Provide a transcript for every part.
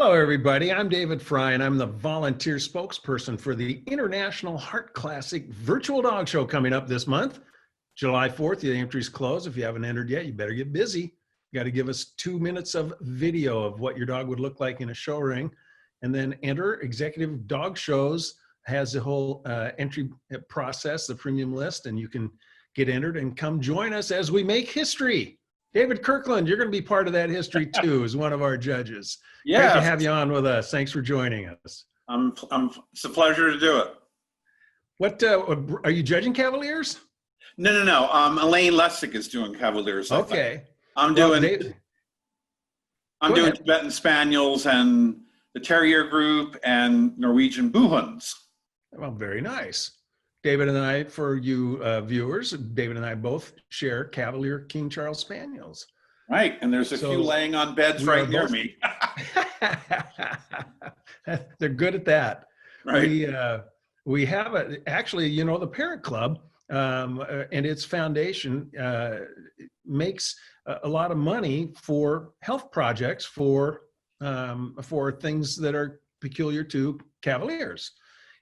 Hello, everybody. I'm David Frei, and I'm the volunteer spokesperson for the International Heart Classic Virtual Dog Show coming up this month. July 4th, the entry's closed. If you haven't entered yet, you better get busy. You got to give us 2 minutes of video of what your dog would look like in a show ring, and then enter. Executive Dog Shows has the whole entry process, the premium list, and you can get entered and come join us as we make history. David Kirkland, you're going to be part of that history too, as one of our judges. Yeah, great to have you on with us. Thanks for joining us. It's a pleasure to do it. What are you judging Cavaliers? No. Elaine Lessig is doing Cavaliers. Okay. I'm doing Tibetan Spaniels and the Terrier group and Norwegian Buhunds. Well, very nice. David and I, for you viewers, David and I both share Cavalier King Charles Spaniels. Right, and there's a few laying on beds right near me. They're good at that. Right. We have actually, the Parent Club and its foundation makes a lot of money for health projects for things that are peculiar to Cavaliers.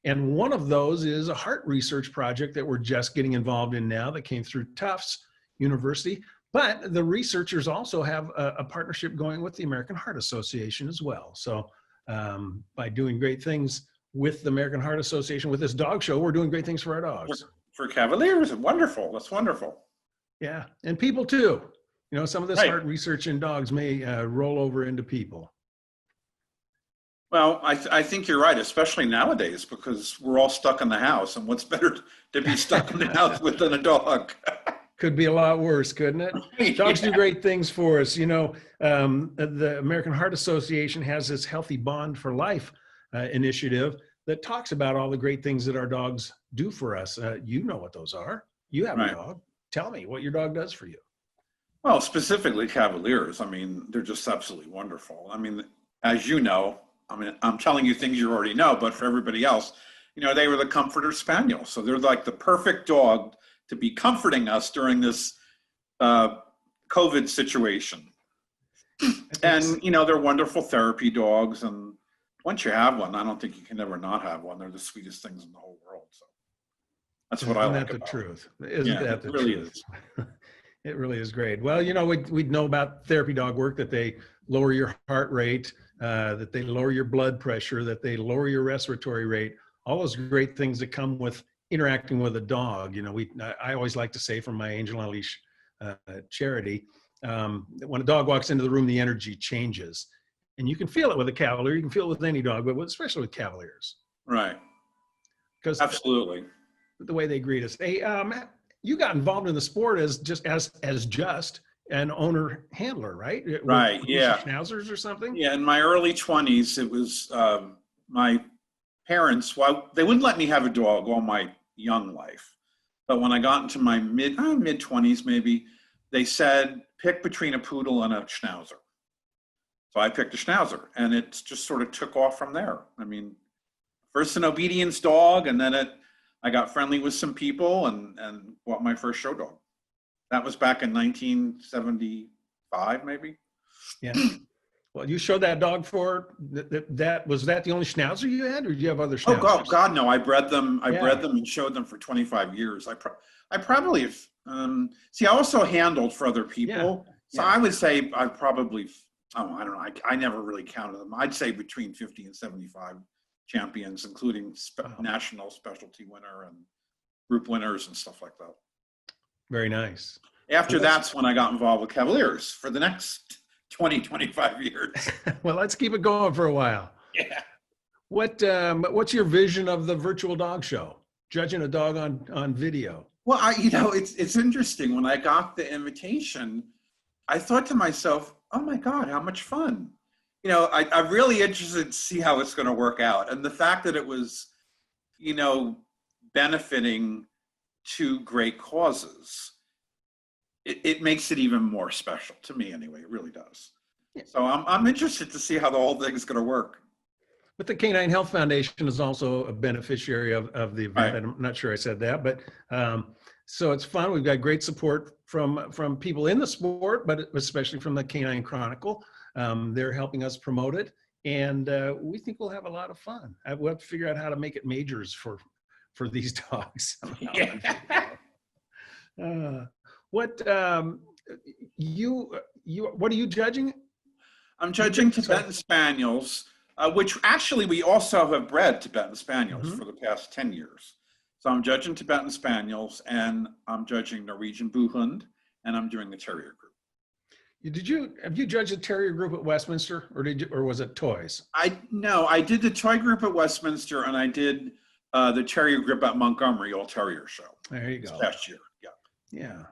And one of those is a heart research project that we're just getting involved in now that came through Tufts University. But the researchers also have a partnership going with the American Heart Association as well. So by doing great things with the American Heart Association, with this dog show, we're doing great things for our dogs. For Cavaliers, wonderful. That's wonderful. Yeah, and people too. Some of this Right. heart research in dogs may roll over into people. Well, I think you're right, especially nowadays, because we're all stuck in the house, and what's better to be stuck in the house with than a dog? Could be a lot worse, couldn't it? Right, Dogs yeah. do great things for us. The American Heart Association has this Healthy Bond for Life initiative that talks about all the great things that our dogs do for us. You know what those are. You have Right. a dog. Tell me what your dog does for you. Well, specifically Cavaliers, they're just absolutely wonderful. As you know, I'm telling you things you already know, but for everybody else, they were the comforter spaniel. So they're like the perfect dog to be comforting us during this COVID situation. And, they're wonderful therapy dogs. And once you have one, I don't think you can ever not have one. They're the sweetest things in the whole world. So that's what I like about Isn't that the truth? Isn't that the really truth? is. It really is great. Well, we know about therapy dog work, that they lower your heart rate, that they lower your blood pressure, that they lower your respiratory rate, all those great things that come with interacting with a dog. I always like to say from my Angel on Leash charity, that when a dog walks into the room, the energy changes. And you can feel it with a Cavalier, you can feel it with any dog, but especially with Cavaliers. Right. Because Absolutely. the way they greet us. Hey, you got involved in the sport as just an owner handler, right? Right, yeah. Schnauzers or something? Yeah, in my early 20s, it was my parents, they wouldn't let me have a dog all my young life. But when I got into my mid 20s, maybe, they said, pick between a poodle and a Schnauzer. So I picked a Schnauzer, and it just sort of took off from there. First an obedience dog, and then I got friendly with some people and bought my first show dog. That was back in 1975, maybe. Yeah. Well, you showed that dog for that. Was that the only Schnauzer you had, or did you have other Schnauzers? Oh God, no! I bred them. I bred them and showed them for 25 years. I probably have. I also handled for other people. Yeah. So I would say I probably. I don't know. I never really counted them. I'd say between 50 and 75 champions, including national specialty winner and group winners and stuff like that. Very nice. After that's when I got involved with Cavaliers for the next 20, 25 years. Well, let's keep it going for a while. Yeah. What's your vision of the virtual dog show? Judging a dog on video. Well, it's interesting. When I got the invitation, I thought to myself, oh my God, how much fun. I'm really interested to see how it's going to work out. And the fact that it was, benefiting two great causes, it makes it even more special to me anyway. It really does. Yeah. So I'm interested to see how the whole thing is going to work. But the Canine Health Foundation is also a beneficiary of the event. Right. I'm not sure I said that, but so it's fun. We've got great support from people in the sport, but especially from the Canine Chronicle. They're helping us promote it. and we think we'll have a lot of fun. We'll have to figure out how to make it majors for these dogs. Yeah. What what are you judging? I'm judging Tibetan Spaniels, which actually we also have bred Tibetan Spaniels for the past 10 years. So I'm judging Tibetan Spaniels, and I'm judging Norwegian Buhund, and I'm doing the Terrier group. Have you judged the Terrier group at Westminster, or was it toys? No, I did the toy group at Westminster, and I did the Terrier group at Montgomery All Terrier Show. There you go. This past year, yeah. Yeah.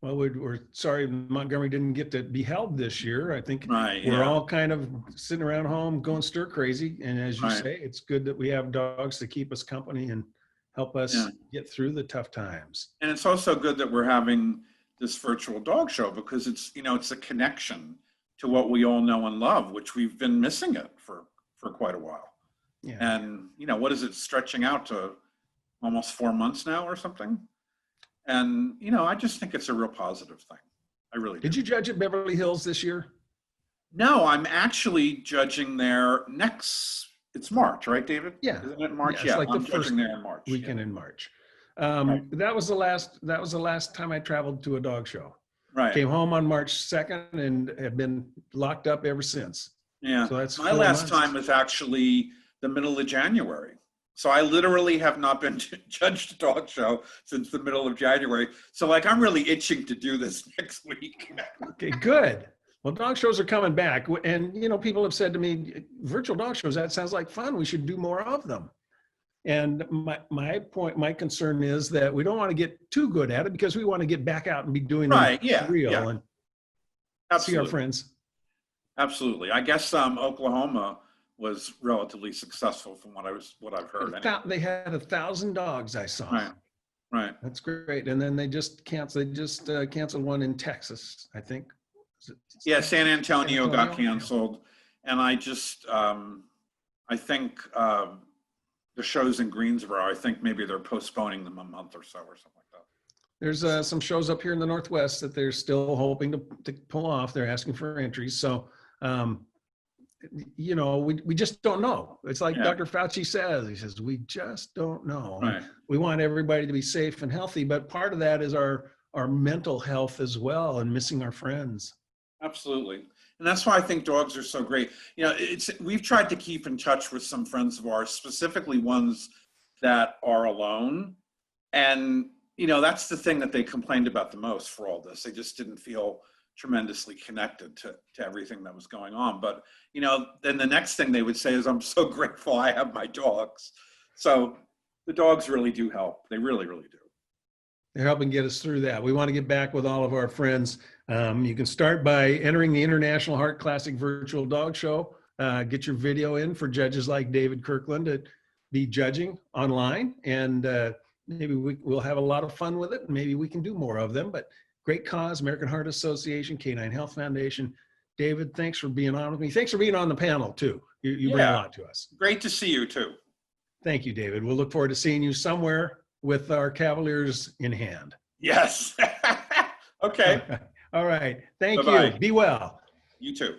Well, we're sorry Montgomery didn't get to be held this year. I think we're all kind of sitting around home going stir crazy. And as you say, it's good that we have dogs to keep us company and help us get through the tough times. And it's also good that we're having this virtual dog show, because it's, it's a connection to what we all know and love, which we've been missing it for quite a while. Yeah. And, what is it, stretching out to almost 4 months now or something? And, I just think it's a real positive thing. I really do. Did you judge at Beverly Hills this year? No, I'm actually judging there it's March, right, David? Yeah. Isn't it March? Yeah, it's like I'm the first judging there in March. weekend in March. Right. That was the last time I traveled to a dog show. Right. Came home on March 2nd and have been locked up ever since. Yeah. So that's my last time was actually the middle of January. So I literally have not been judged a dog show since the middle of January. So I'm really itching to do this next week. Okay, good. Well, dog shows are coming back. And, people have said to me, virtual dog shows, that sounds like fun. We should do more of them. And my concern is that we don't want to get too good at it, because we want to get back out and be doing them real and see our friends. Absolutely. I guess Oklahoma was relatively successful from what I've heard. They had 1,000 dogs I saw. Right. That's great. And then they just canceled one in Texas, I think. Yeah, San Antonio got canceled, and I just I think the shows in Greensboro, I think maybe they're postponing them a month or so or something like that. There's some shows up here in the Northwest that they're still hoping to pull off. They're asking for entries. So, we just don't know. It's like Dr. Fauci says, he says, we just don't know. Right. We want everybody to be safe and healthy, but part of that is our mental health as well, and missing our friends. Absolutely. And that's why I think dogs are so great. We've tried to keep in touch with some friends of ours, specifically ones that are alone. And, that's the thing that they complained about the most for all this. They just didn't feel tremendously connected to everything that was going on. But, then the next thing they would say is, I'm so grateful I have my dogs. So the dogs really do help. They really, really do. They're helping get us through that. We want to get back with all of our friends. You can start by entering the International Heart Classic Virtual Dog Show. Get your video in for judges like David Kirkland to be judging online. And maybe we'll have a lot of fun with it. Maybe we can do more of them. But great cause, American Heart Association, Canine Health Foundation. David, thanks for being on with me. Thanks for being on the panel, too. You bring a lot to us. Great to see you, too. Thank you, David. We'll look forward to seeing you somewhere with our Cavaliers in hand. Yes. Okay. All right. Thank Bye-bye. you. Be well. You too.